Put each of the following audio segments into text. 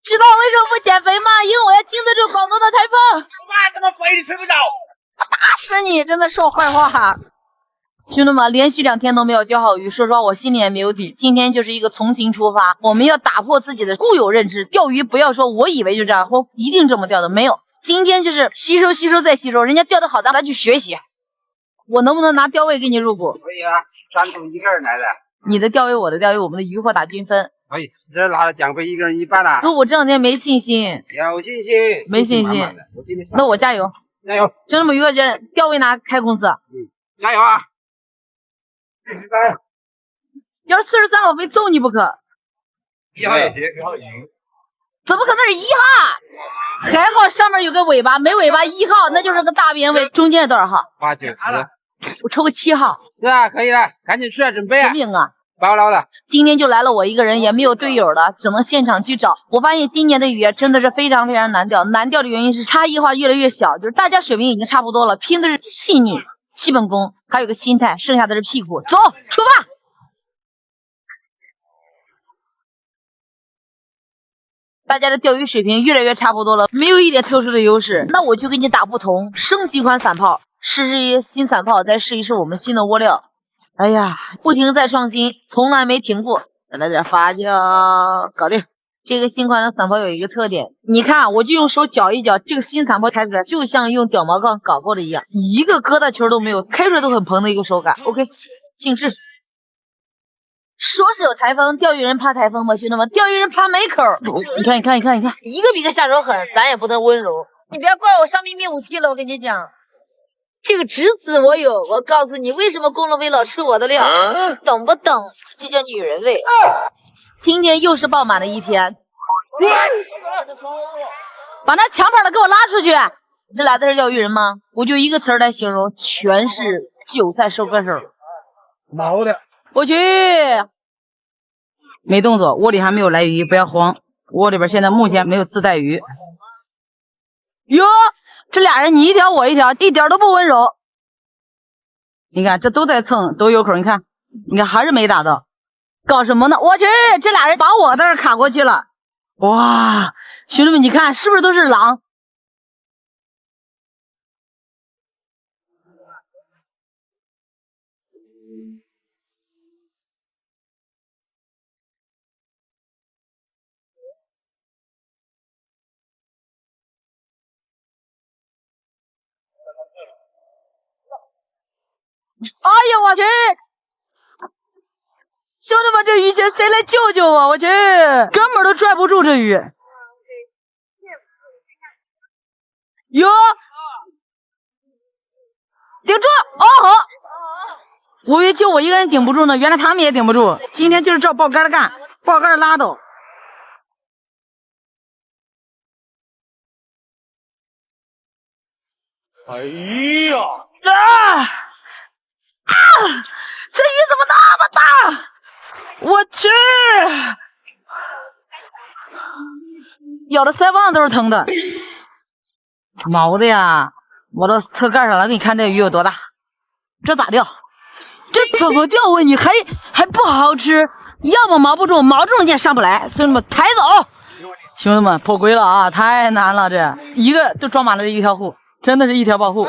知道为什么不减肥吗？因为我要经得住广东的台风。妈，这么肥你睡不着？打死你！真的说坏话。兄弟们，连续2天都没有钓好鱼，说实话我心里也没有底。今天就是一个重新出发，我们要打破自己的固有认知。钓鱼不要说我以为就这样，或一定这么钓的，没有。今天就是吸收再吸收，人家钓的好，咱去学习。我能不能拿钓位给你入股？可以啊，赞助1个人来的。你的钓位，我的钓位，我们的渔获打均分。可以，这拿了奖杯1个人1半了。所以我这2天没信心。有信心？没信心。那我加油。加油！兄弟们，渔获圈钓位拿开公司。加油啊！43。要是43，我非揍你不可。1号也行，1号赢。怎么可能是1号？还好上面有个尾巴，没尾巴1号，那就是个大边尾。中间是多少号？8、9、10。我抽个7号。是啊，可以了，赶紧出来准备啊！什么赢啊？包捞了。今天就来了我一个人，也没有队友了，只能现场去找。我发现今年的鱼真的是非常难钓，难钓的原因是差异化越来越小，就是大家水平已经差不多了，拼的是细腻、基本功，还有个心态，剩下的是屁股。走，出发！大家的钓鱼水平越来越差不多了，没有一点特殊的优势，那我就给你打不同，升级款散炮，试一新散炮，再试一试我们新的窝料。哎呀，不停在创新，从来没停过。再来点发酵，搞定。这个新款的散炮有一个特点，你看，我就用手搅一搅，这个新散炮开出来就像用屌毛杠搞过的一样，一个疙瘩球都没有，开出来都很蓬的一个手感。OK， 静置。说是有台风，钓鱼人怕台风吗？兄弟们，钓鱼人怕没口。你看，一个比个下手狠，咱也不能温柔。你不要怪我上秘密武器了，我跟你讲。这个只此我有，我告诉你为什么龚乐威老吃我的料，懂不懂？这叫女人味。今天又是爆满的一天，把那抢跑的给我拉出去！这来的是钓鱼人吗？我就一个词儿来形容，全是韭菜收割手。毛的，我去，没动作，窝里还没有来鱼，不要慌，窝里边现在目前没有自带鱼。哟。这俩人你一条我一条，一点都不温柔。你看这都在蹭，都有口，你看还是没打到，搞什么呢？我去，这俩人把我在这卡过去了。哇，兄弟们，你看是不是都是狼？哎呀，我去！兄弟们，这鱼群谁来救救我？我去，根本都拽不住这鱼。哟，顶住！哦好，我以为就我一个人顶不住呢，原来他们也顶不住。今天就是照爆竿的干，爆竿的拉倒。哎呀！这鱼怎么那么大？我去，咬的腮帮子都是疼的。毛的呀，我到侧盖上了，给你看这鱼有多大。这咋钓？这怎么钓啊？你还不好好吃，要么毛不住，毛住你也上不来。兄弟们，抬走！兄弟们，破龟了啊！太难了，这一个就装满了一条户，真的是一条暴户。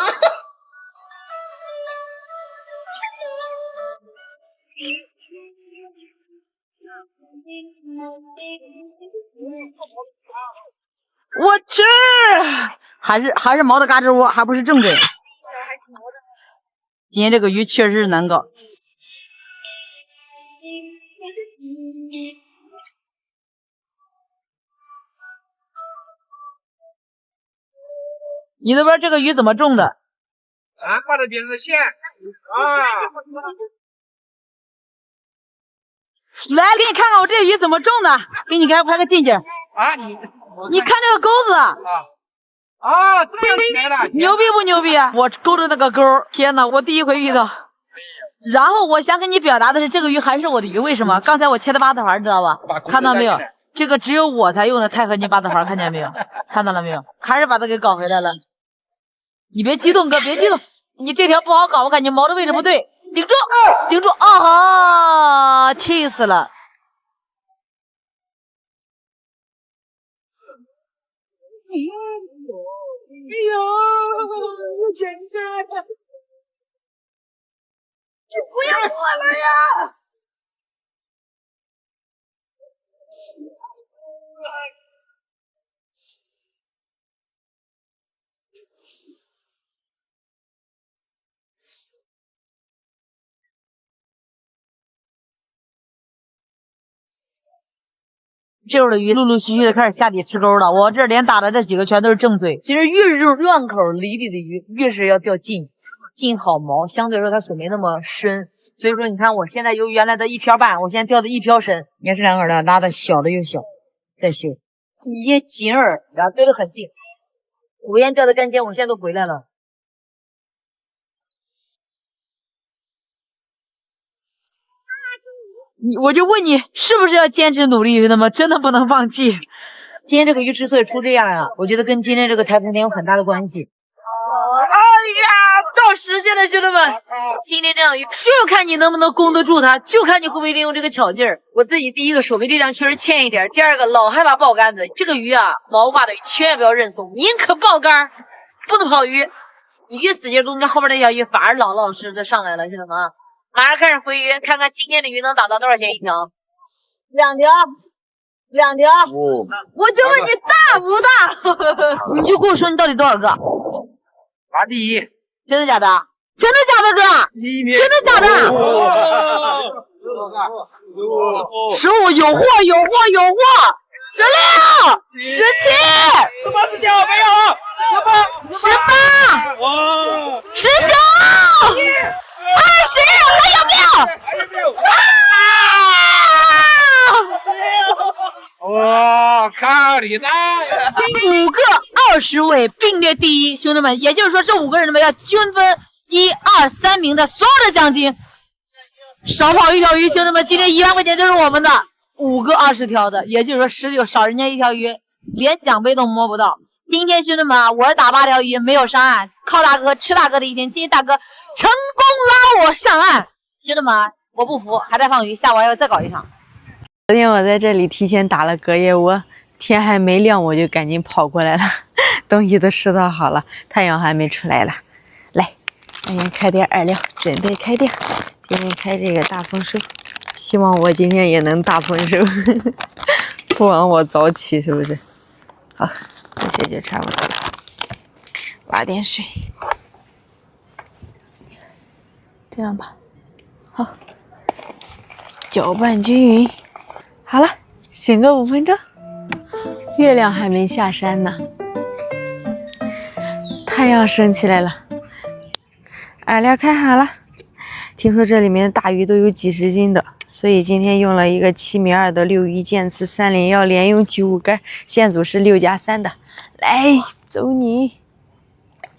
我去，还是毛的嘎吱窝，还不是正对。今天这个鱼确实是难搞。你那边这个鱼怎么种的？啊，挂的点个线啊！来，给你看看我这鱼怎么种的，给你拍个近景。啊，你看这个钩子啊，这样来的，牛逼不牛逼啊？我勾着那个钩，天哪，我第一回遇到。然后我想跟你表达的是，这个鱼还是我的鱼，为什么？刚才我切的八字环，知道吧？看到没有？这个只有我才用的钛合金八字环，看见没有？看到了没有？还是把它给搞回来了。你别激动，哥，别激动，你这条不好搞，我感觉毛的位置不对，顶住，顶住！啊，气死了！呦，简直！你不要过来呀！这会儿的鱼陆陆续续的开始下底吃钩了，我这连打的这几个全都是正嘴。其实越是这种乱口离底的鱼，越是要钓近好毛，相对来说它水没那么深。所以说你看我现在由原来的1漂半，我现在钓的1漂深。你看这两个饵拉的小的又小，再修一紧饵，然后对得很近。我原钓的干尖，我现在都回来了。我就问你，是不是要坚持努力的吗？真的不能放弃。今天这个鱼之所以出这样呀，我觉得跟今天这个台风天有很大的关系。哎呀，到时间了，兄弟们！今天这样鱼，就看你能不能攻得住它，就看你会不会利用这个巧劲儿。我自己第一个手臂力量确实欠一点，第二个老害怕爆竿子。这个鱼啊，毛发的鱼千万不要认怂，宁可爆竿，不能跑鱼。你越死劲攻，后边那条鱼反而老老实实的上来了，兄弟们啊！马上开始回鱼，看看今天的鱼能打到多少钱一条？2条。哦，我就问你大不大？你就跟我说你到底多少个？拿第一，真的假的？真的假的，哥？第一名，真的假的？15，有货！16，17，18，只脚没有，18，哇，19，20，还有没有？哇，看你大呀！5个20位并列第一，兄弟们，也就是说这5个人们要均分1、2、3名的所有的奖金。少跑一条鱼，兄弟们，今天1万块钱就是我们的。5个20条的，也就是说19少人家1条鱼，连奖杯都摸不到。今天兄弟们，我打8条鱼没有上岸，靠大哥吃大哥的一天，今天大哥成功拉我上岸。兄弟们，我不服，还在放鱼，下午还要再搞一场。昨天我在这里提前打了隔夜窝，天还没亮我就赶紧跑过来了，东西都拾掇好了，太阳还没出来了。来，今天开点饵料，准备开钓。今天开这个大丰收，希望我今天也能大丰收，不枉我早起，是不是？好，这些就差不多了，挖点水，这样吧。好，搅拌均匀。好了，醒个5分钟。月亮还没下山呢，太阳升起来了。饵料开好了，听说这里面的大鱼都有几十斤的，所以今天用了一个7米2的6鱼剑刺301，连用95竿，线组是6+3的。来，走你，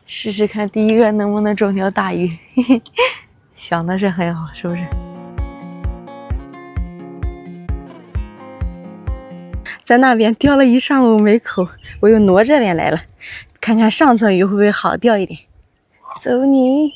试试看第一个能不能中条大鱼。嘿嘿，想的是很好，是不是？在那边钓了一上午没口，我又挪这边来了，看看上层鱼会不会好钓一点。走你！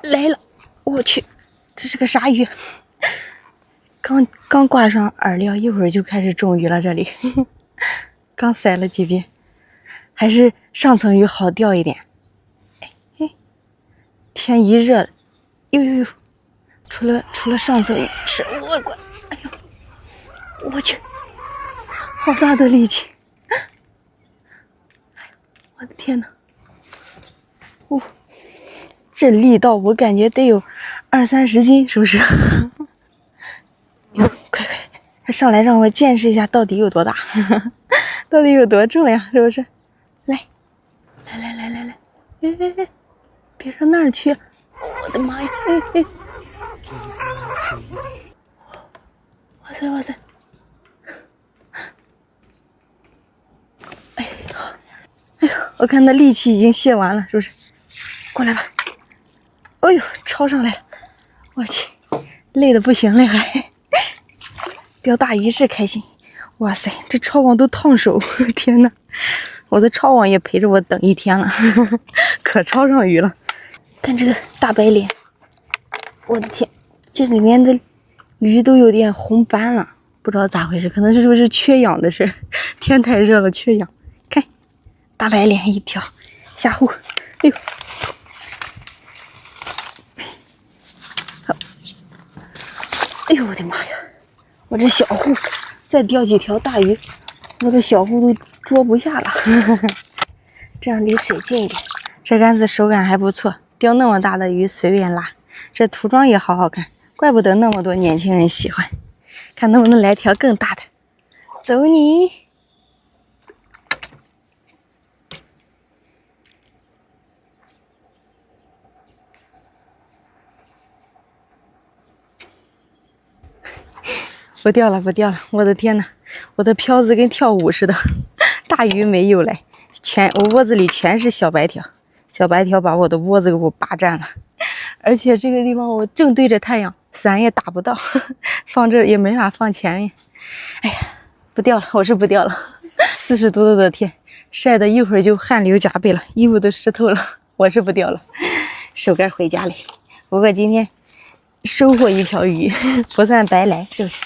来了，我去，这是个啥鱼？刚挂上饵料，一会儿就开始中鱼了。这里刚塞了几遍，还是上层鱼好钓一点。哎，天一热，呦，除了上层鱼吃，我管，哎呦，我去，好大的力气！我的天哪，哦，这力道我感觉得有20-30斤，是不是？快上来让我见识一下到底有多大，到底有多重呀，是不是？来，别上那儿去！我的妈呀！哇塞！哎呦，我看那力气已经泄完了，是不是？过来吧！哎呦，超上来了！我去，累得不行了还。钓大鱼是开心，哇塞，这抄网都烫手！天呐，我的抄网也陪着我等一天了，可抄上鱼了。看这个大白鲢，我的天，这里面的鱼都有点红斑了，不知道咋回事，可能是不是缺氧的事？天太热了，缺氧。看，大白鲢一条，下户，哎呦！哎呦我的妈呀！我这小户再钓几条大鱼，我的小户都捉不下了。这样离水近一点。这杆子手感还不错，钓那么大的鱼随便拉。这涂装也好好看，怪不得那么多年轻人喜欢。看能不能来条更大的。走你！不钓了，不钓了！我的天呐，我的漂子跟跳舞似的，大鱼没有来，我窝子里全是小白条，小白条把我的窝子给我霸占了，而且这个地方我正对着太阳，伞也打不到，放这也没法放前面。哎呀，不钓了，我是不钓了。40多度的天，晒得一会儿就汗流浃背了，衣服都湿透了，我是不钓了，收竿回家嘞。不过今天收获一条鱼，不算白来，是不是？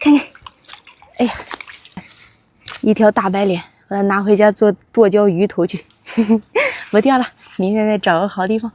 看看，哎呀，一条大白鲢，把它拿回家做剁椒鱼头去。不钓了，明天再找个好地方